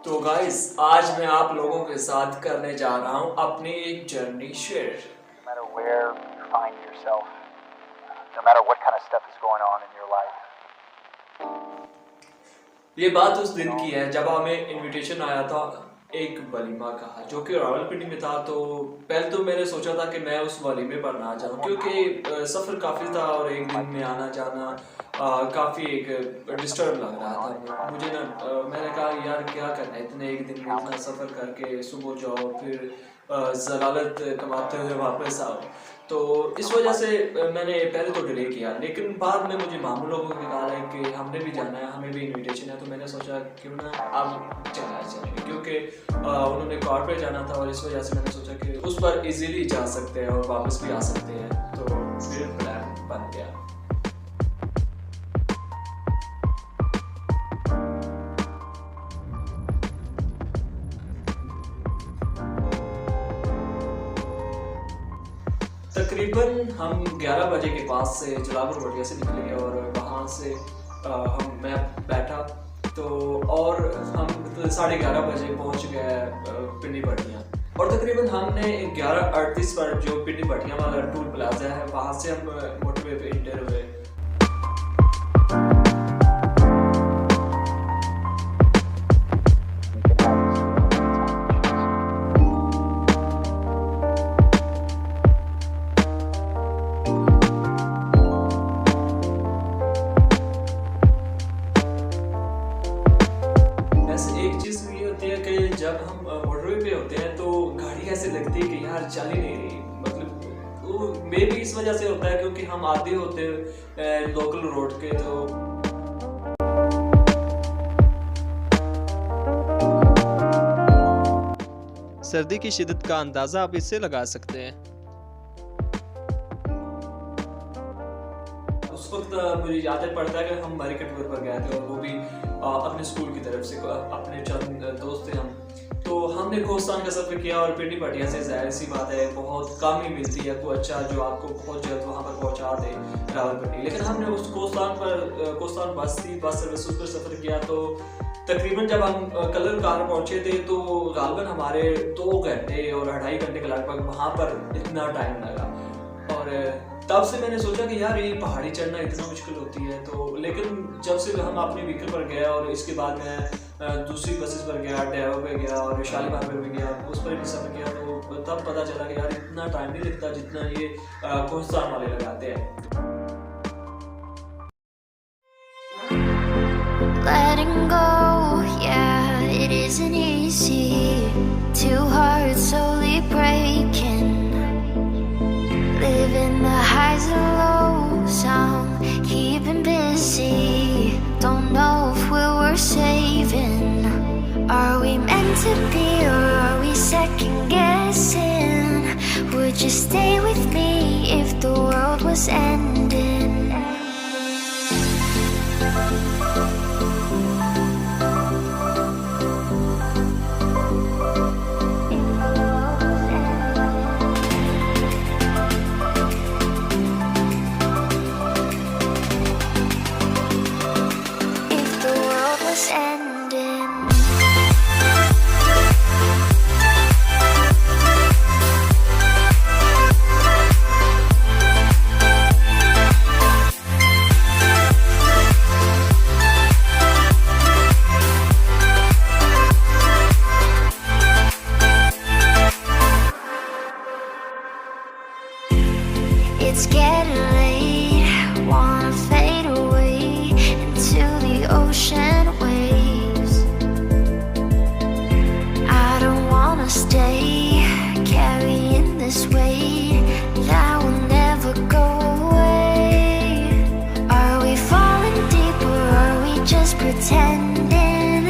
तो गाइस आज मैं आप लोगों के साथ करने जा रहा हूँ अपनी एक journey share. No matter where you find yourself, no matter what kind of stuff is going on in your life. ये बात उस दिन की है जब हमें इनविटेशन आया था एक वलीमा का, जो कि रावलपिंडी में था। तो पहले तो मैंने सोचा था कि मैं उस वलीमे पर ना जाऊं, क्योंकि सफ़र काफ़ी था और एक दिन में आना जाना काफ़ी एक डिस्टर्ब लग रहा था मुझे ना। मैंने कहा यार क्या करना है इतने एक दिन में इतना सफ़र करके, सुबह जाओ फिर ज़लालत कमाते हुए वापस आओ। तो इस वजह से मैंने पहले तो डिले किया, लेकिन बाद में मुझे मामू लोगों ने कहा है कि हमने भी जाना है, हमें भी इनविटेशन है। तो मैंने सोचा क्यों ना अब चला जाए, क्योंकि उन्होंने कार पे जाना था और इस वजह से मैंने सोचा कि उस पर इजीली जा सकते हैं और वापस भी आ सकते हैं। तो फिर प्लान बन गया। तकरीबन हम 11 बजे के पास से जलालपुर बटिया से निकले और वहाँ से मैं बैठा तो और हम 11:30 बजे पहुँच गए पिंडी बटिया। और तकरीबन हमने 11:38 पर जो पिंडी बटिया वाला टूल प्लाजा है वहाँ से हम मोटरवे पे इंटर हुए। जब हम मोटरवे पे होते हैं तो गाड़ी ऐसे लगती है कि यार चल ही नहीं रही, मतलब वो मे भी इस वजह से होता है क्योंकि हम आते होते हैं लोकल रोड के। तो सर्दी की शिद्दत का अंदाज़ा आप इससे लगा सकते हैं। उस वक्त मुझे याद पड़ता है कि हम बैरिकेड पर गए थे और वो भी अपने स्कूल की तरफ से, अपने चंद दोस्त थे हम। तो हमने कोस्तान का सफ़र किया और पिंडी बटिया से जाहिर सी बात है बहुत कम ही मिलती है कोई अच्छा जो आपको बहुत जल्द वहाँ पर पहुँचा दे रावलपिंडी। लेकिन हमने उस कोस्तान बस थी, बस सर्विस उस पर सफ़र किया। तो तकरीबन जब हम कलर कार पहुँचे थे तो गालबन हमारे 2 घंटे और 2.5 घंटे के लगभग वहाँ पर इतना टाइम लगा। और तब से मैंने सोचा कि यार ये पहाड़ी चढ़ना इतना मुश्किल होती है। तो लेकिन जब से हम अपने व्हीकल पर गए और इसके बाद मैं दूसरी बसेस पर गया, डैवो पे गया और शालीमार पर भी गया, उस पर भी सफ़र किया, तो तब पता चला कि यार इतना टाइम नहीं लगता जितना ये कोस्तान वाले लगाते हैं। Letting go, yeah, it isn't easy. 2 hearts slowly breaking. Living the highs and lows, I'm keeping busy. Don't know if we were saving. Are we meant to be or are we second guessing? Would you stay with me if the world was ending? It's getting late, wanna fade away into the ocean waves. I don't wanna stay carrying this weight that will never go away. Are we falling deep or are we just pretending?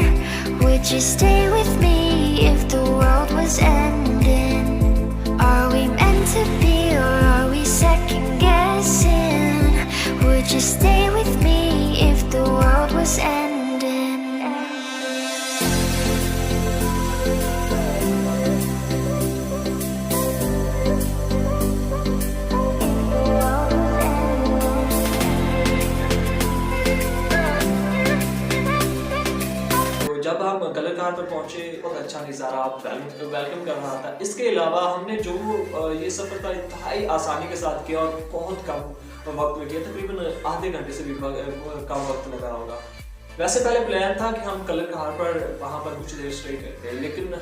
Would you stay with me if the world was ending? Are we meant to be or are we second guessing? Would you stay with me if the world was ending? जब जब हम colour car पर पहुंचे बहुत अच्छा नज़ारा welcome कर रहा था। इसके अलावा हमने जो ये सफ़र था इंतहाई आसानी के साथ किया और बहुत कम वक्त में किया, तकरीबन आधे घंटे से भी कम वक्त लगा होगा। वैसे पहले प्लान था कि हम कलर कार पर वहाँ पर कुछ देर स्टे करते, लेकिन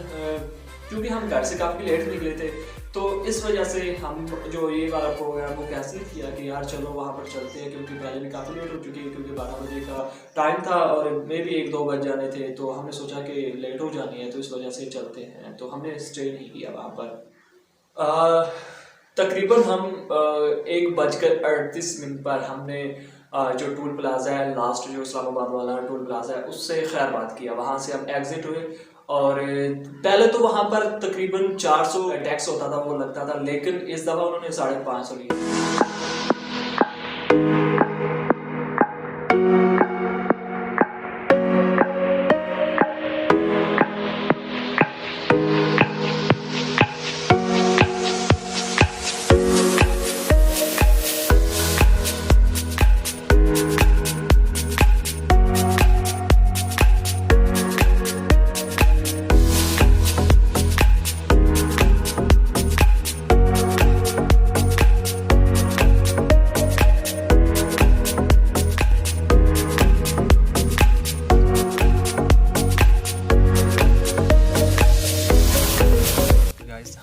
क्योंकि हम घर से काफ़ी लेट निकले थे तो इस वजह से हम जो ये वाला प्रोग्राम वो कैंसिल किया कि यार चलो वहाँ पर चलते हैं, क्योंकि पहले भी काफ़ी लेट हो चुकी है, क्योंकि 12 बजे का टाइम था और मे भी 1-2 बज जाने थे। तो हमने सोचा कि लेट हो जानी है तो इस वजह से चलते हैं, तो हमने स्टे नहीं किया वहाँ पर। तकरीबन हम 1:38 पर हमने जो टूल प्लाजा है, लास्ट जो इस्लामाबाद वाला टूल प्लाजा है, उससे खैरबाद किया। वहाँ से हम एग्जिट हुए और पहले तो वहाँ पर तकरीबन 400 टैक्स होता था, वो लगता था, लेकिन इस दफ़ा उन्होंने 550 लिया।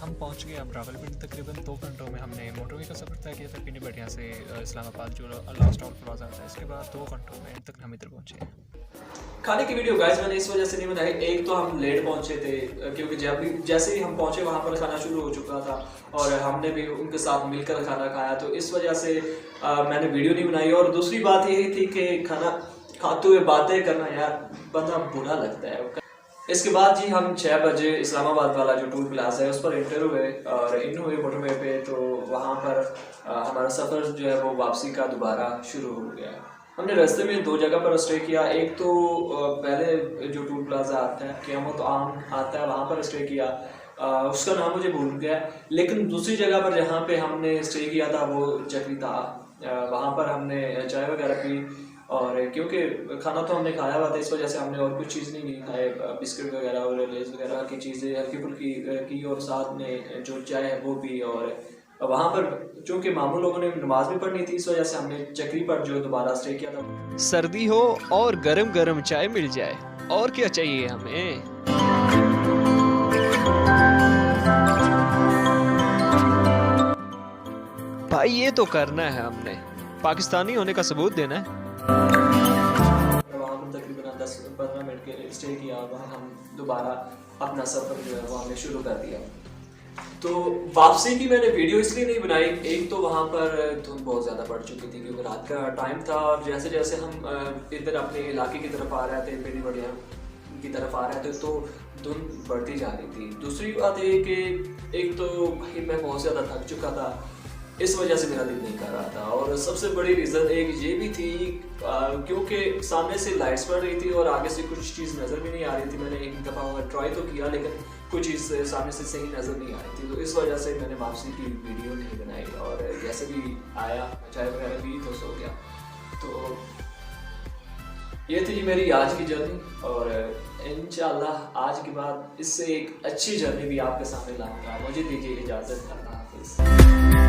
हम पहुंच गए अब रावलपिंडी। तकरीबन 2 घंटों में हमने मोटरवे का सफ़र तय किया था पिंडी बढ़िया से इस्लामाबाद जो लास्ट टोल प्लाजा था। इसके बाद 2 घंटों में तक हम इधर पहुंचे। खाने की वीडियो गाइस मैंने इस वजह से नहीं बनाई, एक तो हम लेट पहुंचे थे क्योंकि जैसे ही हम पहुंचे वहाँ पर खाना शुरू हो चुका था और हमने भी उनके साथ मिलकर खाना खाया, तो इस वजह से मैंने वीडियो नहीं बनाई। और दूसरी बात यही थी कि खाना खाते हुए बातें करना यार बंदा बुरा लगता है। इसके बाद जी हम 6 बजे इस्लामाबाद वाला जो टूल प्लाजा है उस पर इंटर हुए और इन हुए मोटरवे पे, तो वहाँ पर हमारा सफ़र जो है वो वापसी का दोबारा शुरू हो गया। हमने रास्ते में 2 जगह पर स्टे किया। एक तो पहले जो टूल प्लाजा आता है, क़यामत आम आता है, वहाँ पर स्टे किया, उसका नाम मुझे भूल गया। लेकिन दूसरी जगह पर जहाँ पे हमने स्टे किया था वो चक्री था, वहाँ पर हमने चाय वगैरह पी और क्योंकि खाना तो हमने खाया हुआ था इस वजह से हमने और कुछ चीज़ नहीं खाए, बिस्किट वगैरह और लेस वगैरह की चीज़ें हल्की फुल्की की और साथ में जो चाय है वो पी। और वहाँ पर चूँकि मामू लोगों ने नमाज भी पढ़नी थी, इस वजह से हमने चक्री पर जो दोबारा स्टे किया था। सर्दी हो और गरम गरम चाय मिल जाए और क्या चाहिए हमें। भाई ये तो करना है हमने, पाकिस्तानी होने का सबूत देना है। वहाँ पर तकरीबन 10-15 मिनट के लिए स्टे किया और वहाँ हम दोबारा अपना सफ़र जो है वो हमने शुरू कर दिया। तो वापसी की मैंने वीडियो इसलिए नहीं बनाई, एक तो वहाँ पर धुंध बहुत ज़्यादा बढ़ चुकी थी क्योंकि रात का टाइम था और जैसे जैसे हम इधर अपने इलाके की तरफ आ रहे थे, पिंडी बढ़िया की तरफ आ रहे थे, तो धुंध बढ़ती जा रही थी। दूसरी बात ये कि एक तो भाई मैं बहुत ज़्यादा थक चुका था, इस वजह से मेरा दिल नहीं कर रहा था। और सबसे बड़ी रीज़न एक ये भी थी क्योंकि सामने से लाइट्स पड़ रही थी और आगे से कुछ चीज़ नज़र भी नहीं आ रही थी। मैंने एक दफ़ा ट्राई तो किया लेकिन कुछ चीज़ सामने से सही नज़र नहीं आ रही थी, तो इस वजह से मैंने वापसी की वीडियो नहीं बनाई। और जैसे भी आया चाय वगैरह पी तो सो गया। तो ये थी मेरी आज की जर्नी और इंशाल्लाह आज के बाद इससे एक अच्छी जर्नी भी आपके सामने लाऊंगा। मुझे दीजिए इजाज़त, अल्लाह हाफ़िज़।